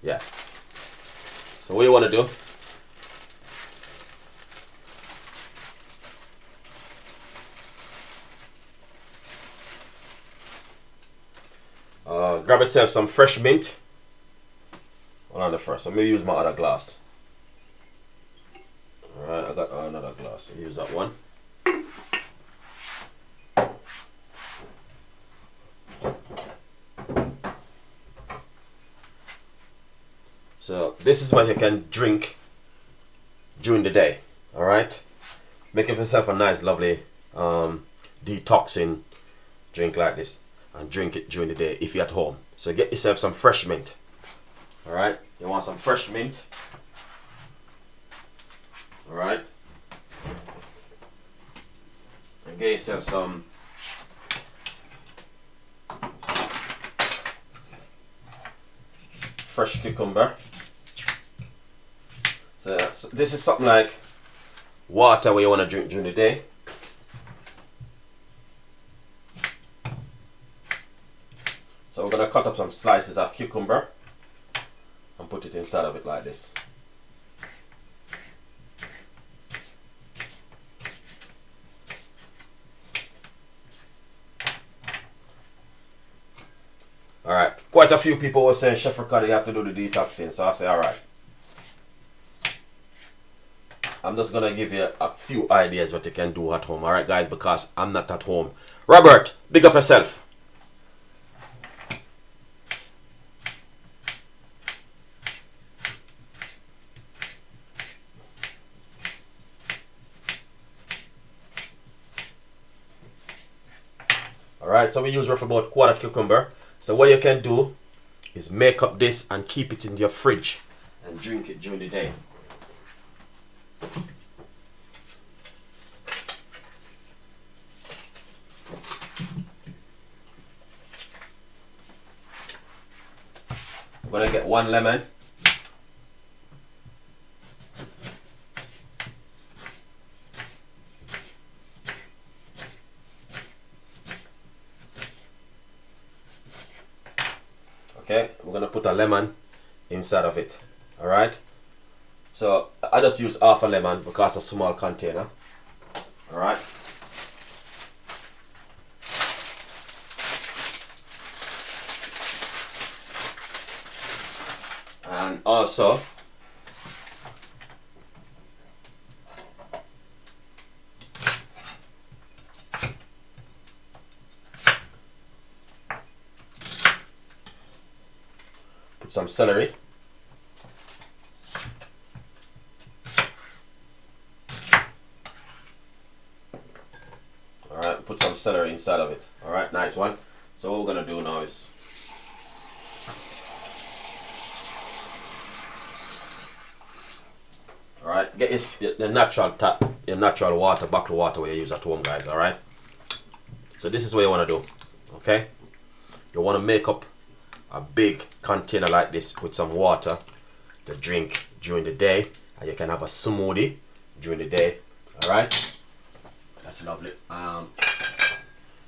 Yeah. So what you want to do? Grab yourself some fresh mint. Hold on the first. I'm gonna use my other glass. Alright, I got another glass. I'll use that one. So this is what you can drink during the day. Alright? Make yourself a nice lovely detoxing drink like this. And drink it during the day if you're at home. So get yourself some fresh mint. Alright? You want some fresh mint. Alright? And get yourself some fresh cucumber. So this is something like water where you want to drink during the day. So we're going to cut up some slices of cucumber and put it inside of it like this. Alright, quite a few people were saying, Chef Ricardo, you have to do the detoxing. So I say, alright. I'm just going to give you a few ideas what you can do at home. Alright guys, because I'm not at home. Robert, big up yourself. Alright, so we use roughly about quarter cucumber. So what you can do is make up this and keep it in your fridge and drink it during the day. I'm going to get 1 lemon. Okay, we're going to put a lemon inside of it. Alright? So I just use half a lemon because it's a small container. Alright? And also put some celery. Alright, put some celery inside of it. Alright, nice one. So what we're going to do now is alright, get the natural tap, your natural water, bottled water where you use at home, guys. Alright, so this is what you want to do. Okay, you want to make up a big container like this with some water to drink during the day, and you can have a smoothie during the day. Alright, that's lovely.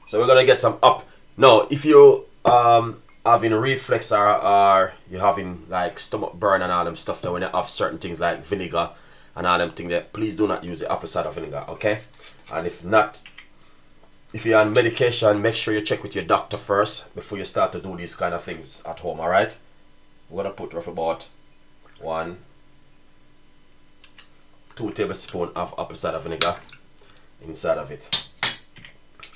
So we're gonna get some up now. If you having reflex or you're having like stomach burn and all them stuff, that when you have certain things like vinegar and all them things, that please do not use the apple cider vinegar. Okay, and if not, if you're on medication, make sure you check with your doctor first before you start to do these kind of things at home. All right, we're gonna put roughly about 2 tablespoons of apple cider vinegar inside of it.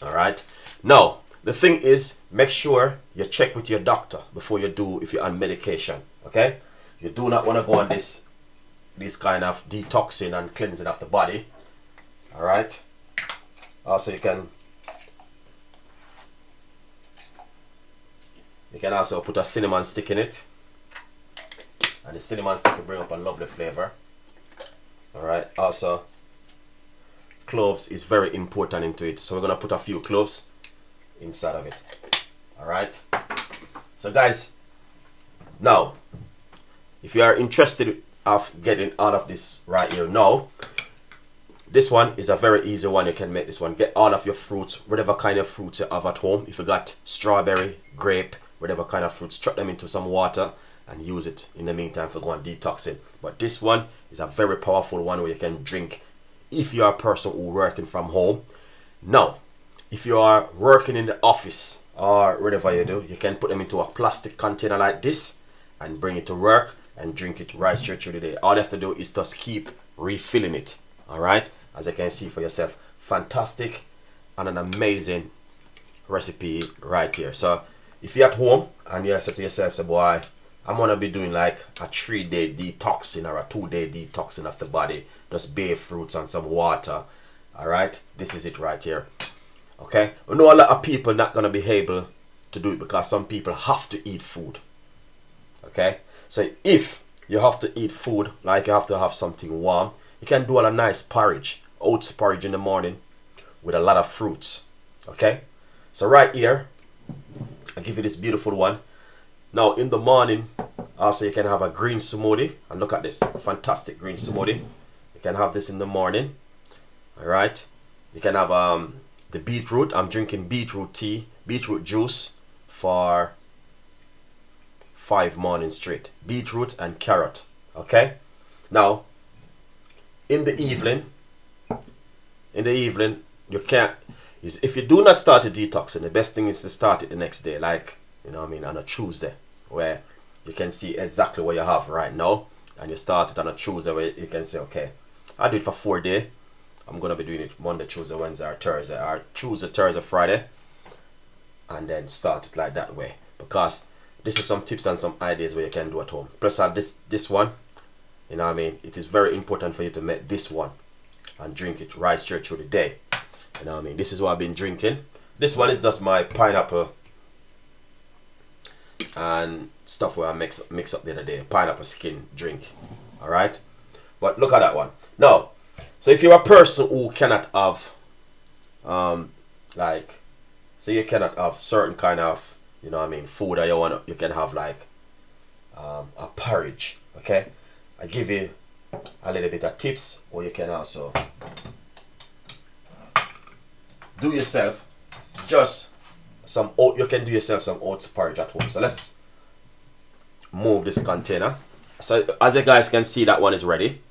All right, now the thing is, make sure you check with your doctor before you do if you're on medication. Okay, you do not want to go on this kind of detoxing and cleansing of the body. All right, also you can also put a cinnamon stick in it, and the cinnamon stick will bring up a lovely flavor. Alright, also cloves is very important into it, so we're gonna put a few cloves inside of it. Alright, so guys, now if you are interested of getting all of this right here now, this one is a very easy one. You can make this one. Get all of your fruits, whatever kind of fruits you have at home. If you got strawberry, grape, whatever kind of fruits, chuck them into some water and use it in the meantime for going detoxing. But this one is a very powerful one where you can drink if you are a person who working from home. Now, if you are working in the office or whatever you do, you can put them into a plastic container like this and bring it to work and drink it right straight through the day. All you have to do is just keep refilling it. Alright, as you can see for yourself, fantastic and an amazing recipe right here. So if you're at home and you say to yourself, say, boy, I'm gonna be doing like a 3-day detoxing or a 2-day detoxing of the body, just bay fruits and some water. Alright, this is it right here. Okay, we know a lot of people not gonna be able to do it because some people have to eat food. Okay, so if you have to eat food, like you have to have something warm, you can do a nice porridge, oats porridge in the morning with a lot of fruits. Okay, so right here I give you this beautiful one. Now in the morning also you can have a green smoothie, and look at this fantastic green smoothie. You can have this in the morning. All right, you can have the beetroot. I'm drinking beetroot tea, beetroot juice for 5 mornings straight. Beetroot and carrot. Okay, now in the evening you can't, if you do not start a detoxing, the best thing is to start it the next day, like, you know what I mean, on a Tuesday, where you can see exactly what you have right now, and you start it on a Tuesday where you can say, okay, I do it for 4 days. I'm gonna be doing it Monday, Tuesday, Wednesday, or Thursday, or Tuesday, Thursday, Friday, and then start it like that way, because this is some tips and some ideas where you can do at home. Plus this one, you know what I mean, it is very important for you to make this one and drink it right straight through the day. You know what I mean, this is what I've been drinking. This one is just my pineapple and stuff where I mix up the other day, pineapple skin drink. Alright, but look at that one. Now, so if you're a person who cannot have like, say you cannot have certain kind of, you know what I mean, food that you can have like a porridge. Okay, I give you a little bit of tips, or you can also do yourself just some oat. You can do yourself some oats porridge at home. So let's move this container. So as you guys can see, that one is ready.